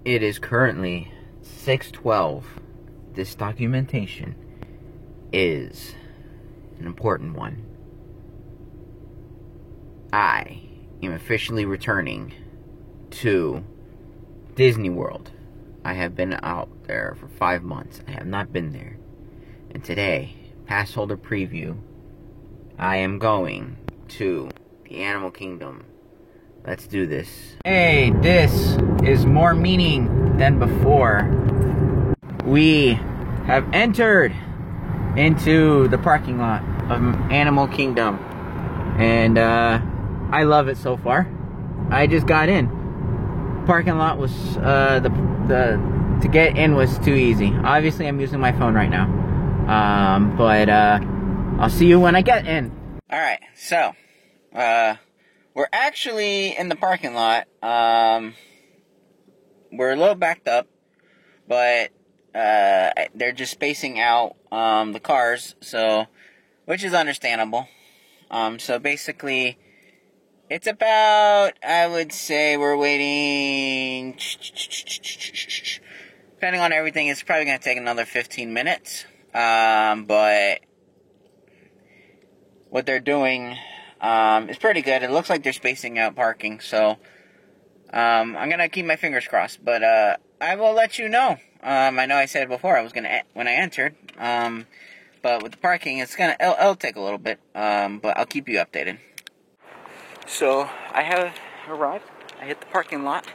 It is currently 6:12. This documentation is an important one. I am officially returning to Disney World. I have been out there for 5 months. I have not been there. And today, pass holder preview, I am going to the Animal Kingdom. Let's do this. Hey, this is more meaning than before. We have entered into the parking lot of Animal Kingdom. And I love it so far. I just got in. Parking lot was to get in was too easy. Obviously I'm using my phone right now. But I'll see you when I get in. Alright, so we're actually in the parking lot. We're a little backed up, but they're just spacing out the cars, so which is understandable. So basically, it's about, I would say we're waiting, depending on everything, it's probably going to take another 15 minutes. But what they're doing is pretty good. It looks like they're spacing out parking, so I'm going to keep my fingers crossed. But I will let you know. I know I said it before, I was going to, when I entered. But with the parking, it'll take a little bit, but I'll keep you updated. So, I have arrived. I hit the parking lot.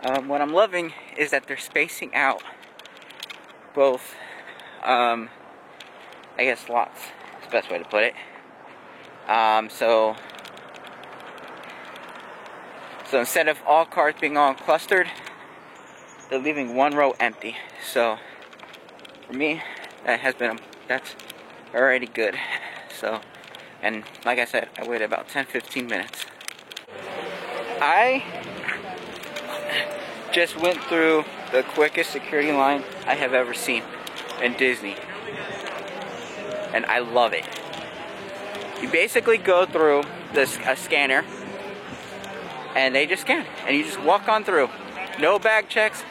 What I'm loving is that they're spacing out both, I guess lots is the best way to put it. So instead of all cars being all clustered, they're leaving one row empty. So, for me, that's already good. So, and like I said, I waited about 10-15 minutes. I just went through the quickest security line I have ever seen in Disney. And I love it. You basically go through a scanner, and they just scan, and you just walk on through. No bag checks,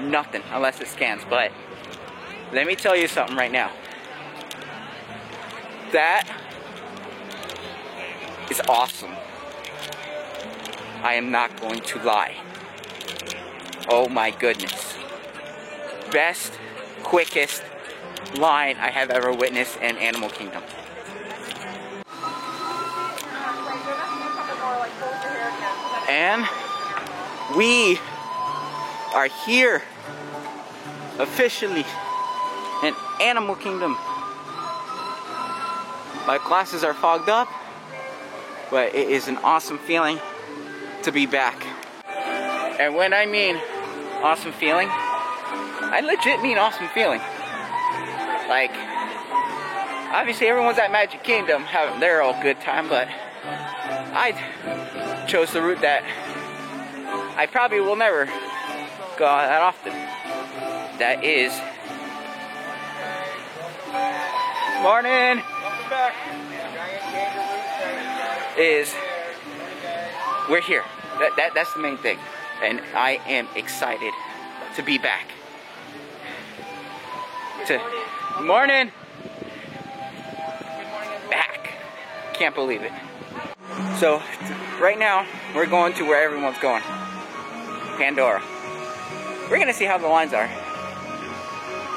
nothing, unless it scans. But let me tell you something right now. That is awesome. I am not going to lie. Oh my goodness. Best, quickest line I have ever witnessed in Animal Kingdom. And we are here officially in Animal Kingdom. My glasses are fogged up, but it is an awesome feeling to be back. And when I mean awesome feeling, I legit mean awesome feeling. Like, obviously everyone's at Magic Kingdom having their old good time, but I chose the route that I probably will never go that often. That is, morning. Welcome back. Is we're here. That's the main thing, and I am excited to be back. Good morning. Back. Can't believe it. So right now we're going to where everyone's going. Pandora. We're gonna see how the lines are.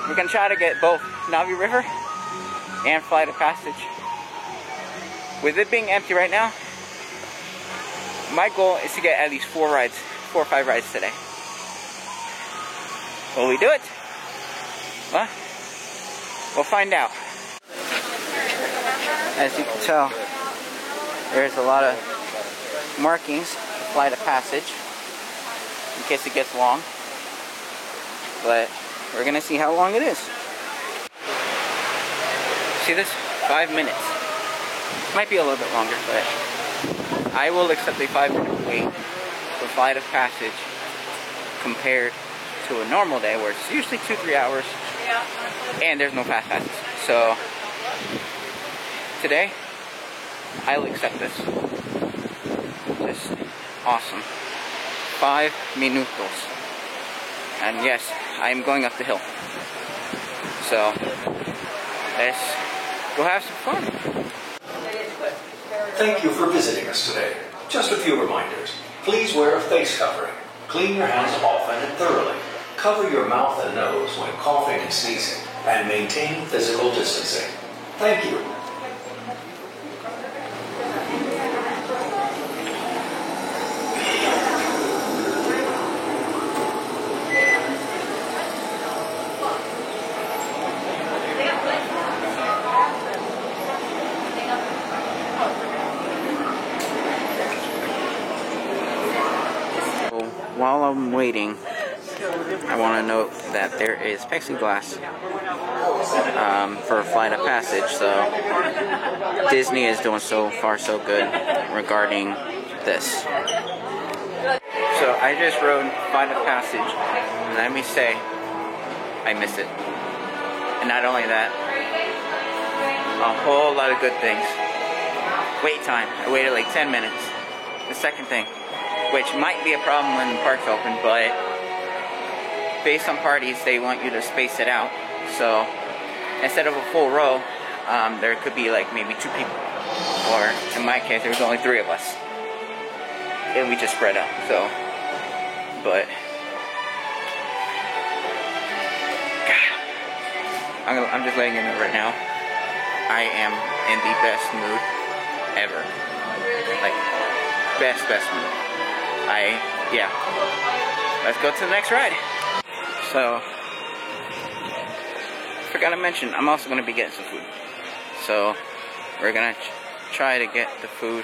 We're gonna try to get both Na'vi River and Flight of Passage. With it being empty right now, my goal is to get at least 4 or 5 rides today. Will we do it? Well, we'll find out. As you can tell, there's a lot of markings, Flight of Passage, in case it gets long. But we're gonna see how long it is. See this? 5 minutes. Might be a little bit longer, but I will accept a 5-minute wait for Flight of Passage compared to a normal day where it's usually 2-3 hours and there's no fast passes. So today I'll accept this. Just awesome. 5 minutos. And yes, I am going up the hill. So, let's go have some fun. Thank you for visiting us today. Just a few reminders. Please wear a face covering. Clean your hands often and thoroughly. Cover your mouth and nose when coughing and sneezing. And maintain physical distancing. Thank you. While I'm waiting, I want to note that there is plexiglass for a flight of passage, so Disney is doing so far so good regarding this. So I just rode flight of passage, and let me say, I miss it. And not only that, a whole lot of good things. Wait time, I waited like 10 minutes. The second thing, which might be a problem when the park's open, but based on parties, they want you to space it out. So instead of a full row, there could be like maybe 2 people. Or in my case, there was only 3 of us. And we just spread out, so. But, God, I'm just letting you know right now, I am in the best mood ever. Like, best mood. Yeah. Let's go to the next ride. So, forgot to mention, I'm also going to be getting some food. So, we're going to try to get the food,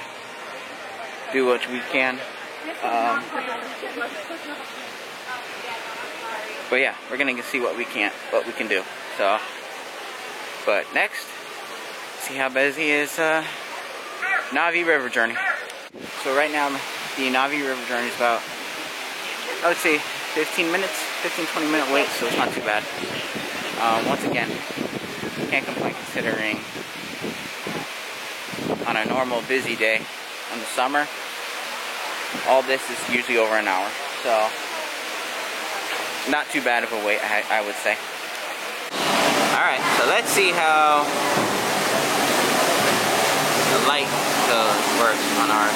do what we can. But yeah, we're going to see what we can do. So, but next, see how busy is Na'vi River Journey. So right now, the Na'vi River Journey is about, I would say, 15-20 minute wait, so it's not too bad. Once again, can't complain considering on a normal busy day in the summer, all this is usually over an hour. So, not too bad of a wait, I would say. Alright, so let's see how the light works on ours.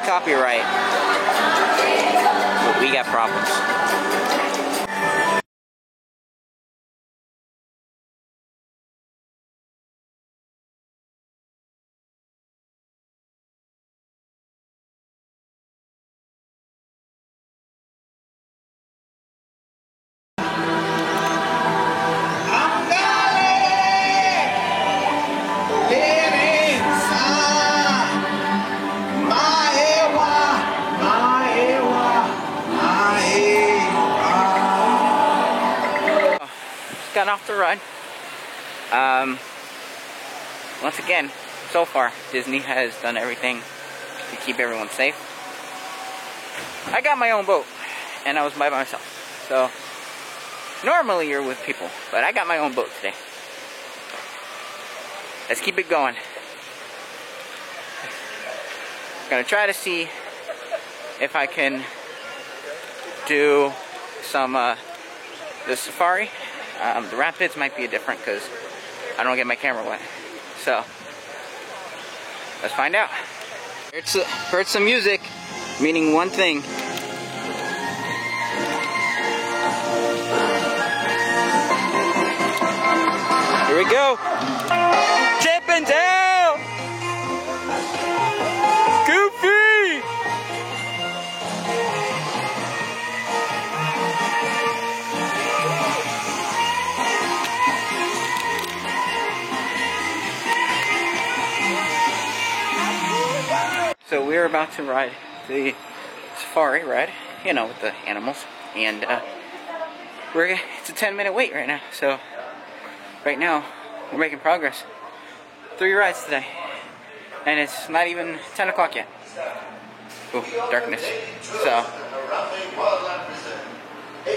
Copyright, we got problems. Got off the ride. Once again, so far, Disney has done everything to keep everyone safe. I got my own boat, and I was by myself. So, normally you're with people, but I got my own boat today. Let's keep it going. Gonna try to see if I can do some the safari. The rapids might be different because I don't get my camera wet. So, let's find out. Heard some music, meaning one thing. Here we go. Chip and Dale! Goofy! So we're about to ride the safari ride, you know, with the animals, and it's a 10-minute wait right now. So right now we're making progress. 3 rides today, and it's not even 10 o'clock yet. Ooh, darkness. So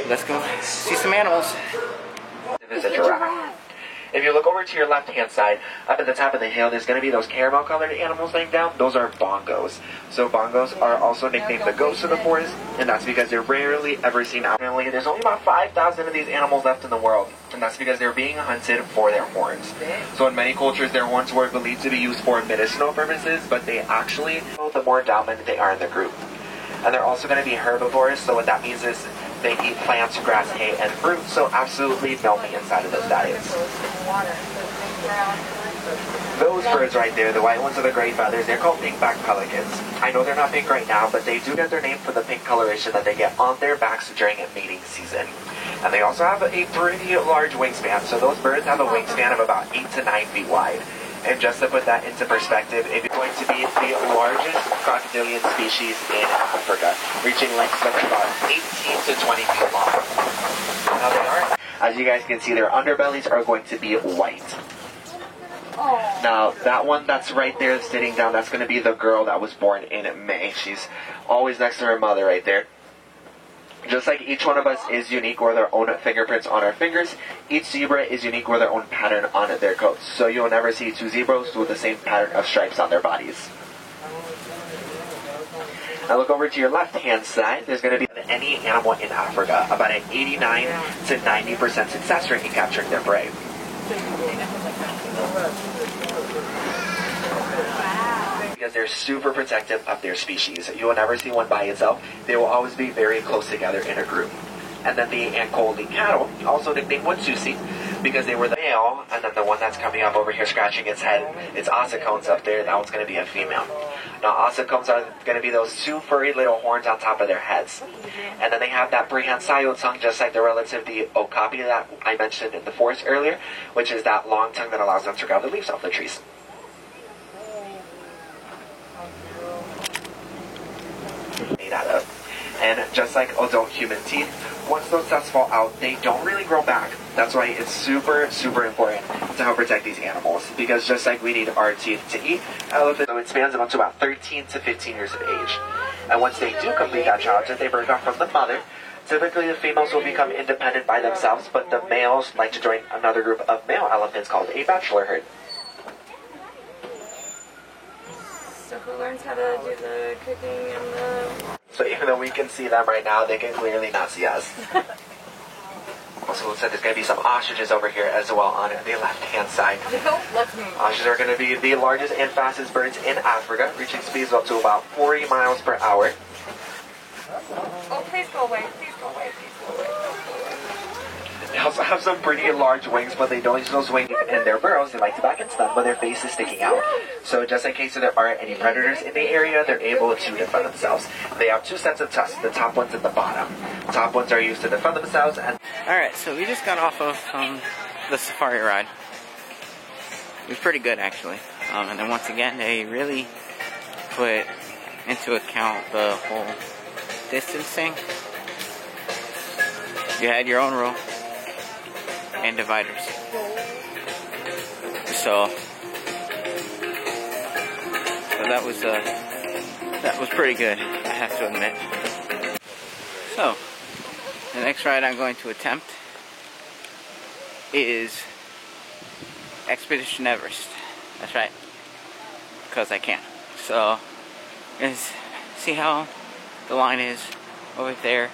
let's go see some animals. This is a giraffe. If you look over to your left-hand side, up at the top of the hill, there's going to be those caramel-colored animals laying down. Those are bongos. So bongos are also nicknamed the ghosts of the forest, and that's because they're rarely ever seen out. There's only about 5,000 of these animals left in the world, and that's because they're being hunted for their horns. So in many cultures, their horns were believed to be used for medicinal purposes, but they actually, the more dominant they are in the group. And they're also going to be herbivores, so what that means is they eat plants, grass, hay, and fruit, so absolutely no meat inside of those diets. Those birds right there, the white ones with the gray feathers, they're called pink-backed pelicans. I know they're not pink right now, but they do get their name for the pink coloration that they get on their backs during mating season. And they also have a pretty large wingspan, so those birds have a wingspan of about 8 to 9 feet wide. And just to put that into perspective, it's going to be the largest crocodilian species in Africa, reaching lengths of about 18 to 20 feet long. Now they are, as you guys can see, their underbellies are going to be white. Now, that one that's right there sitting down, that's going to be the girl that was born in May. She's always next to her mother right there. Just like each one of us is unique with our own fingerprints on our fingers, each zebra is unique with their own pattern on their coats. So you'll never see 2 zebras with the same pattern of stripes on their bodies. Now look over to your left-hand side. There's going to be any animal in Africa, about an 89 to 90% success rate in capturing their prey. Because they're super protective of their species. You will never see one by itself. They will always be very close together in a group. And then the Ankole cattle, also nicknamed Wetsusi, because they were the male, and then the one that's coming up over here scratching its head, its ossicones up there, that one's going to be a female. Now ossicones are going to be those 2 furry little horns on top of their heads. And then they have that prehensile tongue, just like the relative, the okapi that I mentioned in the forest earlier, which is that long tongue that allows them to grab the leaves off the trees. Made out of. And just like adult human teeth, once those tusks fall out, they don't really grow back. That's why it's super, super important to help protect these animals. Because just like we need our teeth to eat, elephants, so it spans them up to about 13 to 15 years of age. And once they do complete that childhood, they break off from the mother. Typically, the females will become independent by themselves, but the males like to join another group of male elephants called a bachelor herd. So who learns how to do the cooking and the... So even though we can see them right now, they can clearly not see us. Also, looks like there's going to be some ostriches over here as well on the left-hand side. Ostriches are going to be the largest and fastest birds in Africa, reaching speeds of up to about 40 miles per hour. Oh, please go away. Please go away. Please go away. They also have some pretty large wings, but they don't use those wings in their burrows. They like to back and stun, but their face is sticking out. So just in case there are any predators in the area, they're able to defend themselves. They have 2 sets of tusks, the top ones and the bottom. The top ones are used to defend themselves. And Alright, so we just got off of the safari ride. It was pretty good, actually. And then once again, they really put into account the whole distancing. You had your own rule and dividers. So that was pretty good, I have to admit. So the next ride I'm going to attempt is Expedition Everest. That's right, because I can. So let's see how the line is over there.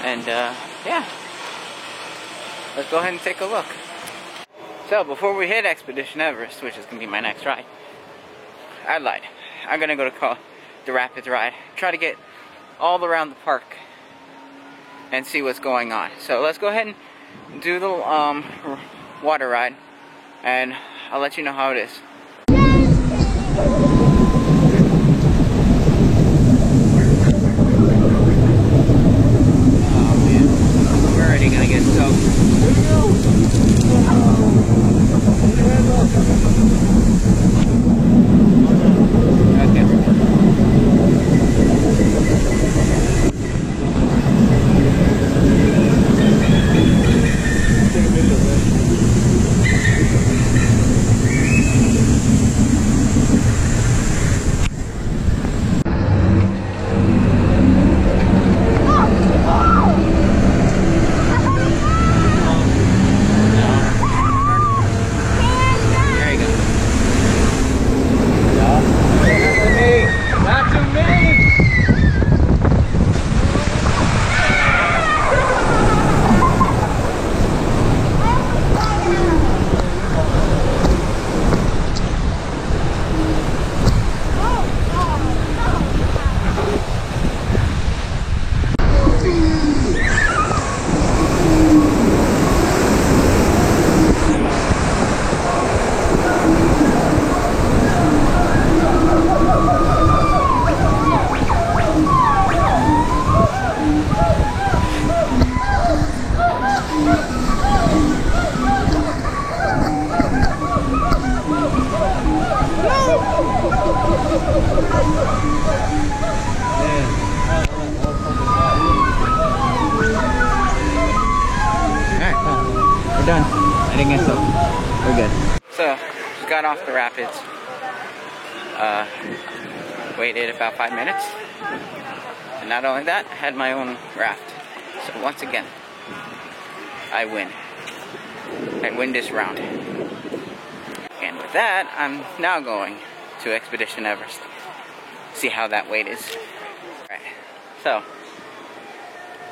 And yeah, let's go ahead and take a look. So before we hit Expedition Everest, which is going to be my next ride, I lied. I'm going to go to the Rapids ride, try to get all around the park and see what's going on. So let's go ahead and do the water ride, and I'll let you know how it is. Oh man, we're already going to get soaked. We're done. I didn't get so. We're good. So, just got off the rapids. Waited about 5 minutes. And not only that, I had my own raft. So once again, I win. I win this round. And with that, I'm now going to Expedition Everest. See how that wait is. Alright, so,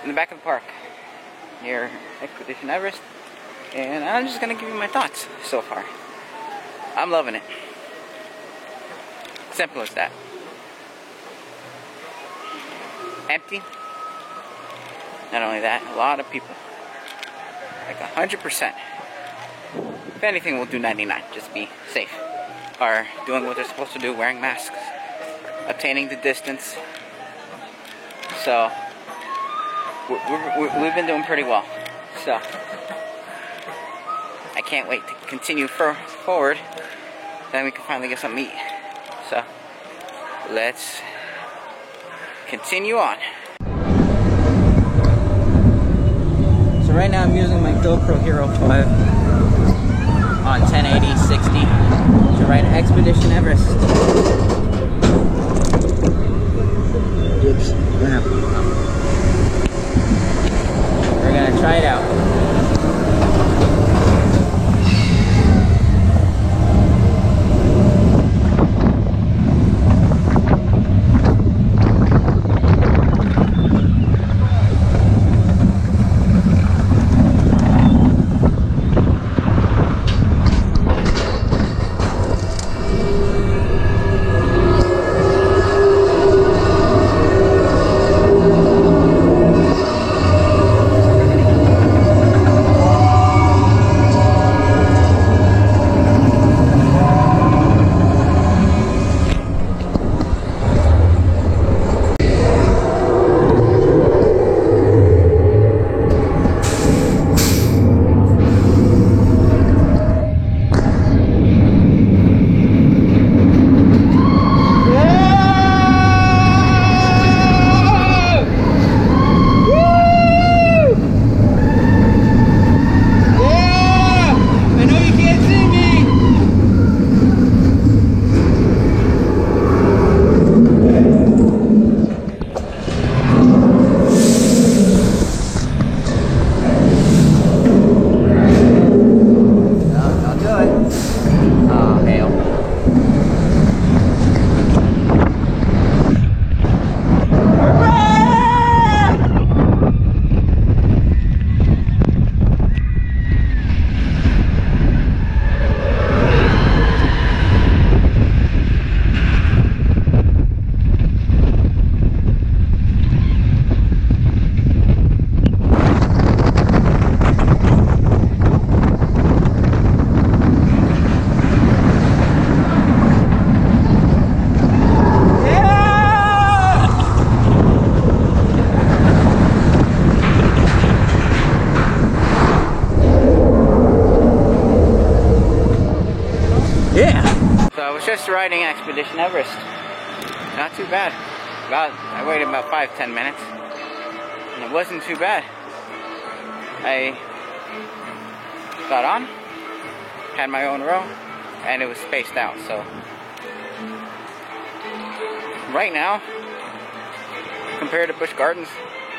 in the back of the park, near Expedition Everest, and I'm just gonna give you my thoughts so far. I'm loving it. Simple as that. Empty. Not only that, a lot of people. Like 100%. If anything, we'll do 99. Just be safe. Are doing what they're supposed to do, wearing masks, obtaining the distance. So, we've been doing pretty well. So, I can't wait to continue forward. Then we can finally get some meat. So, let's continue on. So right now I'm using my GoPro Hero 5 on 1080/60 to ride Expedition Everest. Oops, we're gonna try it out. just riding Expedition Everest. Not too bad. I waited about 5-10 minutes, and it wasn't too bad. I got on, had my own row, and it was spaced out. So right now, compared to Busch Gardens,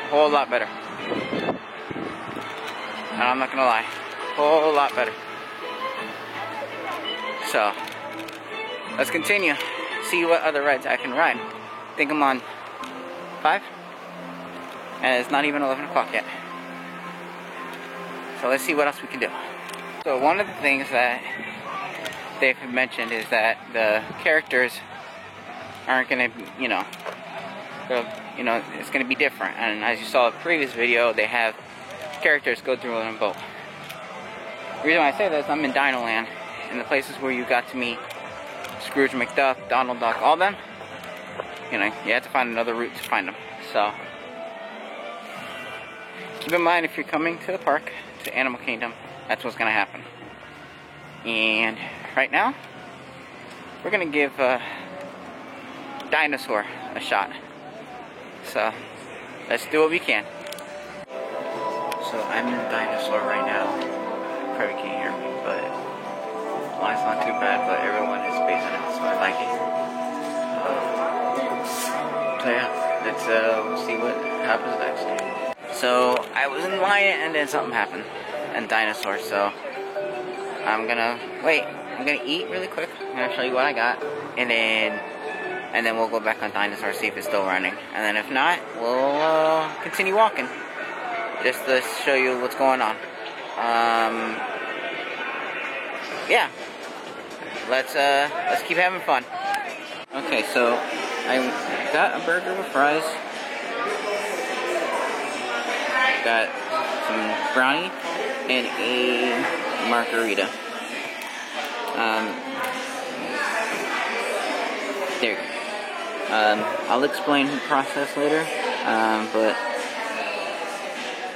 a whole lot better. And I'm not gonna lie, a whole lot better. So let's continue. See what other rides I can ride. I think I'm on 5, and it's not even 11 o'clock yet. So let's see what else we can do. So one of the things that they've mentioned is that the characters aren't gonna, it's gonna be different. And as you saw in the previous video, they have characters go through on a boat. The reason why I say this, I'm in Dino Land, and the places where you got to meet Scrooge McDuck, Donald Duck, all them, you have to find another route to find them. So keep in mind, if you're coming to the park, to Animal Kingdom, that's what's gonna happen. And right now, we're gonna give Dinosaur a shot. So let's do what we can. So I'm in Dinosaur right now. You probably can't hear me, but the line's not too bad, but everyone is spacing out, so I like it. So yeah, let's see what happens next. So I was in line and then something happened in Dinosaur, so I'm gonna eat really quick. I'm gonna show you what I got, and then we'll go back on Dinosaur, see if it's still running, and then if not, we'll continue walking just to show you what's going on. Yeah, let's keep having fun. Okay, so I got a burger with fries, got some brownie, and a margarita. There you go. I'll explain the process later, but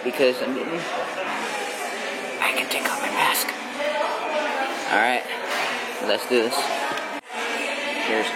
because I'm eating, I can take off my mask. Alright, let's do this. Cheers.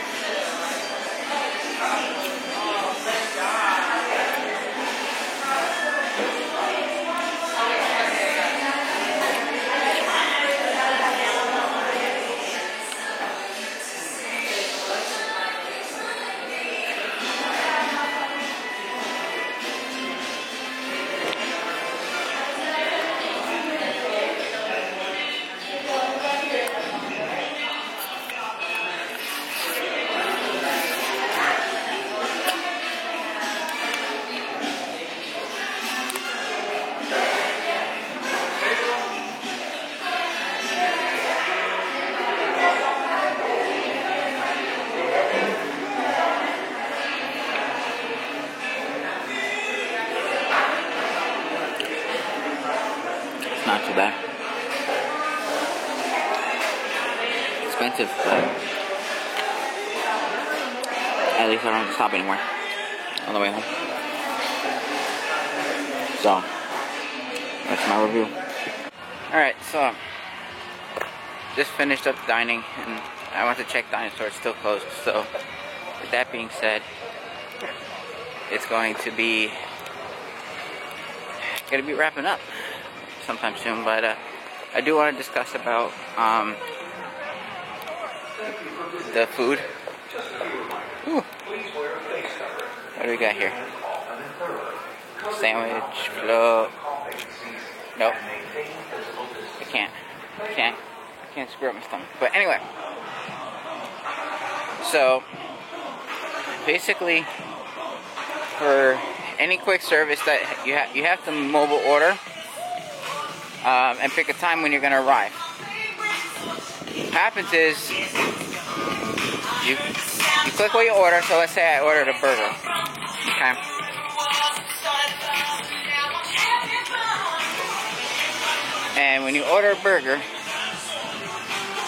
Not too bad. Expensive, but at least I don't have to stop anywhere on the way home. So that's my review. Alright, so just finished up dining, and I went to check Dinosaur. It's still closed. So with that being said, it's going to be wrapping up sometime soon, but I do want to discuss about the food. Ooh. What do we got here? Sandwich, float. Nope. I can't screw up my stomach. But anyway, so basically, for any quick service that you have to mobile order. And pick a time when you're going to arrive. What happens is, you click what you order. So let's say I ordered a burger. Okay. And when you order a burger,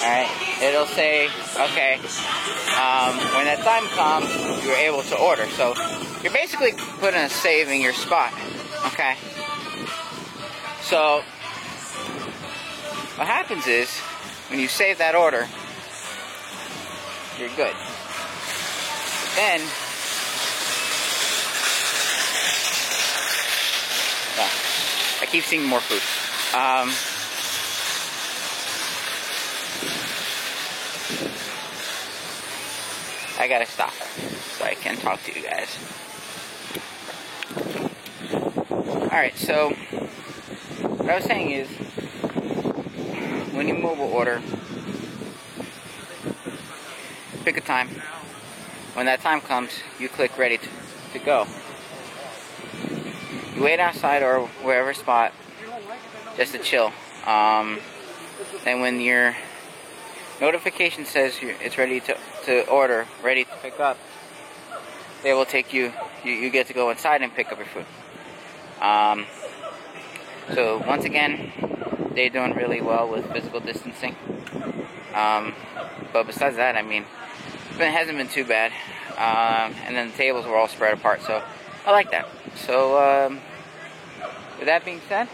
alright, it'll say, okay, when that time comes, you're able to order. So you're basically putting a save in your spot. Okay. So what happens is, when you save that order, you're good. But then, I keep seeing more food. I gotta stop so I can talk to you guys. Alright, so what I was saying is, when you mobile order, pick a time. When that time comes, you click ready to go. You wait outside or wherever spot just to chill. And when your notification says it's ready to order, ready to pick up, they will take you get to go inside and pick up your food. So once again, they're doing really well with physical distancing. But besides that, I mean, it hasn't been too bad. And then the tables were all spread apart, so I like that. So with that being said,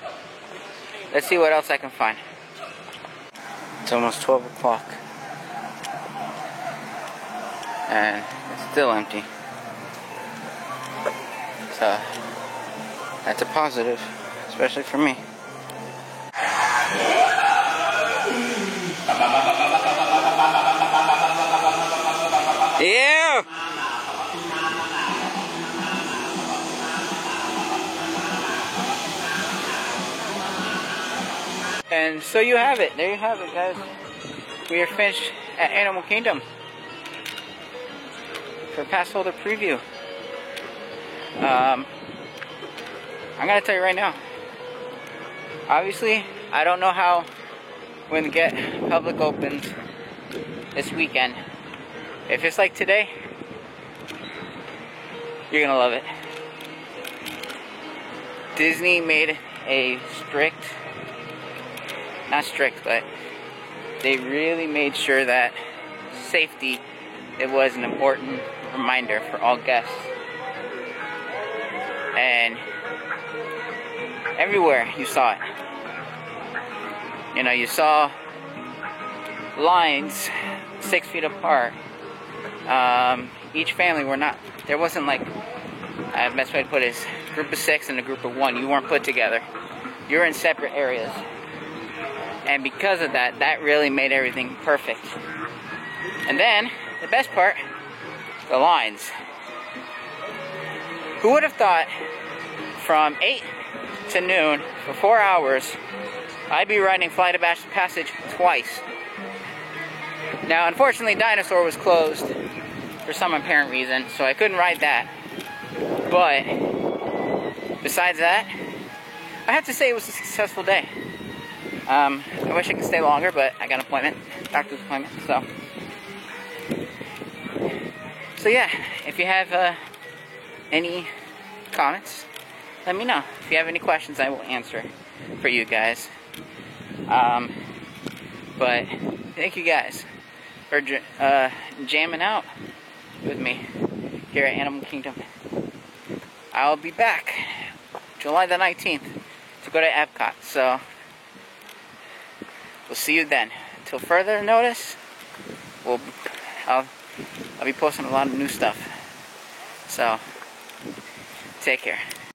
let's see what else I can find. It's almost 12 o'clock. And it's still empty. So that's a positive, especially for me. Yeah! And so you have it. There you have it, guys. We are finished at Animal Kingdom for pass holder preview. I'm gonna tell you right now. Obviously, I don't know how when the Get Public opens this weekend. If it's like today, you're gonna love it. Disney made a not strict, but they really made sure that safety, it was an important reminder for all guests. And everywhere you saw it. You know, you saw lines 6 feet apart. Each family there wasn't like, best way to put it is, group of 6 and a group of 1. You weren't put together. You were in separate areas. And because of that, that really made everything perfect. And then, the best part, the lines. Who would have thought from 8 to noon for 4 hours, I'd be riding Flight of Passage twice. Now, unfortunately, Dinosaur was closed for some apparent reason, so I couldn't ride that. But besides that, I have to say it was a successful day. I wish I could stay longer, but I got an appointment, doctor's appointment, so yeah, if you have any comments, let me know. If you have any questions, I will answer for you guys. But thank you guys for jamming out with me here at Animal Kingdom. I'll be back July the 19th to go to Epcot, so we'll see you then. Until further notice, I'll be posting a lot of new stuff. So, take care.